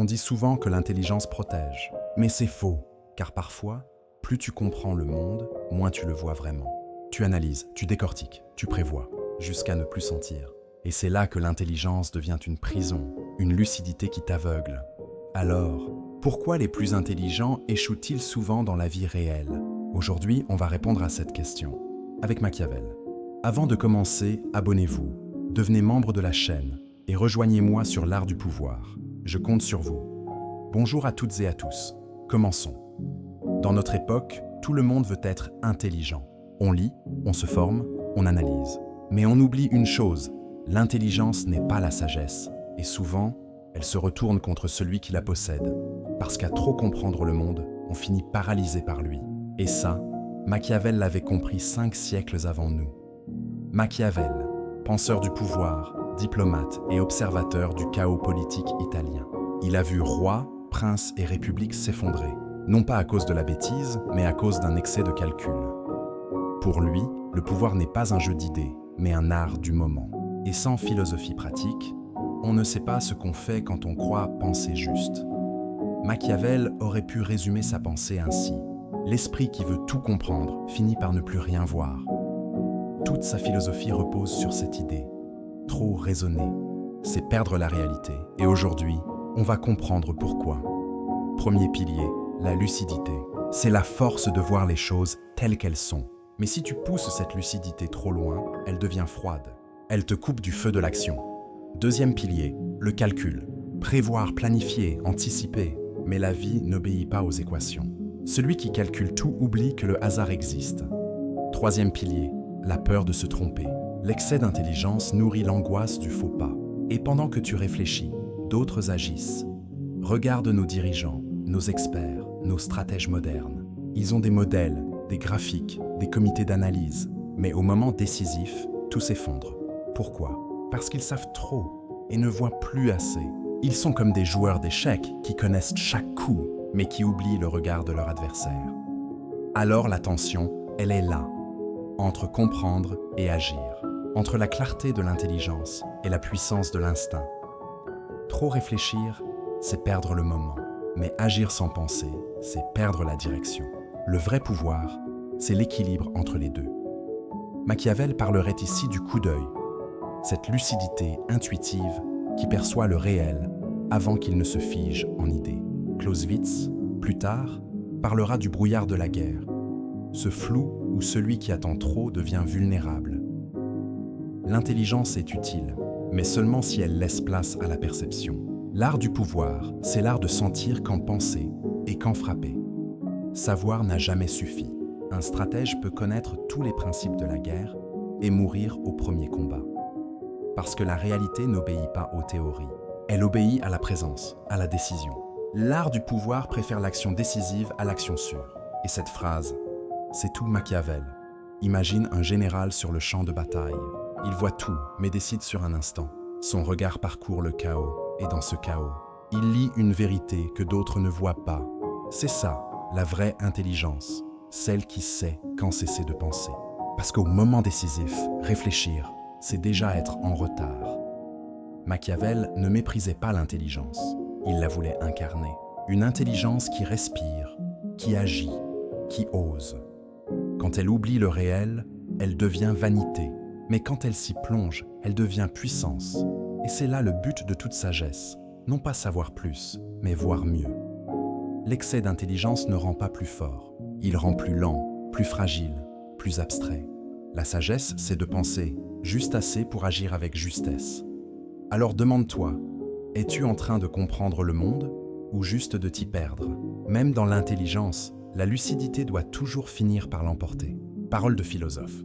On dit souvent que l'intelligence protège, mais c'est faux, car parfois, plus tu comprends le monde, moins tu le vois vraiment. Tu analyses, tu décortiques, tu prévois, jusqu'à ne plus sentir. Et c'est là que l'intelligence devient une prison, une lucidité qui t'aveugle. Alors, pourquoi les plus intelligents échouent-ils souvent dans la vie réelle? Aujourd'hui, on va répondre à cette question, avec Machiavel. Avant de commencer, abonnez-vous, devenez membre de la chaîne et rejoignez-moi sur l'art du pouvoir. Je compte sur vous. Bonjour à toutes et à tous. Commençons. Dans notre époque, tout le monde veut être intelligent. On lit, on se forme, on analyse. Mais on oublie une chose, l'intelligence n'est pas la sagesse. Et souvent, elle se retourne contre celui qui la possède. Parce qu'à trop comprendre le monde, on finit paralysé par lui. Et ça, Machiavel l'avait compris 5 siècles avant nous. Machiavel, penseur du pouvoir, diplomate et observateur du chaos politique italien. Il a vu rois, princes et républiques s'effondrer, non pas à cause de la bêtise, mais à cause d'un excès de calcul. Pour lui, le pouvoir n'est pas un jeu d'idées, mais un art du moment. Et sans philosophie pratique, on ne sait pas ce qu'on fait quand on croit penser juste. Machiavel aurait pu résumer sa pensée ainsi. L'esprit qui veut tout comprendre finit par ne plus rien voir. Toute sa philosophie repose sur cette idée. Trop raisonner, c'est perdre la réalité. Et aujourd'hui, on va comprendre pourquoi. Premier pilier, la lucidité. C'est la force de voir les choses telles qu'elles sont. Mais si tu pousses cette lucidité trop loin, elle devient froide. Elle te coupe du feu de l'action. Deuxième pilier, le calcul. Prévoir, planifier, anticiper. Mais la vie n'obéit pas aux équations. Celui qui calcule tout oublie que le hasard existe. Troisième pilier, la peur de se tromper. L'excès d'intelligence nourrit l'angoisse du faux pas. Et pendant que tu réfléchis, d'autres agissent. Regarde nos dirigeants, nos experts, nos stratèges modernes. Ils ont des modèles, des graphiques, des comités d'analyse. Mais au moment décisif, tout s'effondre. Pourquoi? Parce qu'ils savent trop et ne voient plus assez. Ils sont comme des joueurs d'échecs qui connaissent chaque coup, mais qui oublient le regard de leur adversaire. Alors la tension, elle est là, entre comprendre et agir, entre la clarté de l'intelligence et la puissance de l'instinct. Trop réfléchir, c'est perdre le moment, mais agir sans penser, c'est perdre la direction. Le vrai pouvoir, c'est l'équilibre entre les deux. Machiavel parlerait ici du coup d'œil, cette lucidité intuitive qui perçoit le réel avant qu'il ne se fige en idées. Clausewitz, plus tard, parlera du brouillard de la guerre, ce flou où celui qui attend trop devient vulnérable. L'intelligence est utile, mais seulement si elle laisse place à la perception. L'art du pouvoir, c'est l'art de sentir quand penser et quand frapper. Savoir n'a jamais suffi. Un stratège peut connaître tous les principes de la guerre et mourir au premier combat. Parce que la réalité n'obéit pas aux théories. Elle obéit à la présence, à la décision. L'art du pouvoir préfère l'action décisive à l'action sûre. Et cette phrase, c'est tout Machiavel. Imagine un général sur le champ de bataille. Il voit tout, mais décide sur un instant. Son regard parcourt le chaos, et dans ce chaos, il lit une vérité que d'autres ne voient pas. C'est ça, la vraie intelligence, celle qui sait quand cesser de penser. Parce qu'au moment décisif, réfléchir, c'est déjà être en retard. Machiavel ne méprisait pas l'intelligence. Il la voulait incarner. Une intelligence qui respire, qui agit, qui ose. Quand elle oublie le réel, elle devient vanité. Mais quand elle s'y plonge, elle devient puissance. Et c'est là le but de toute sagesse. Non pas savoir plus, mais voir mieux. L'excès d'intelligence ne rend pas plus fort. Il rend plus lent, plus fragile, plus abstrait. La sagesse, c'est de penser juste assez pour agir avec justesse. Alors demande-toi, es-tu en train de comprendre le monde ou juste de t'y perdre? Même dans l'intelligence, la lucidité doit toujours finir par l'emporter. Parole de philosophe.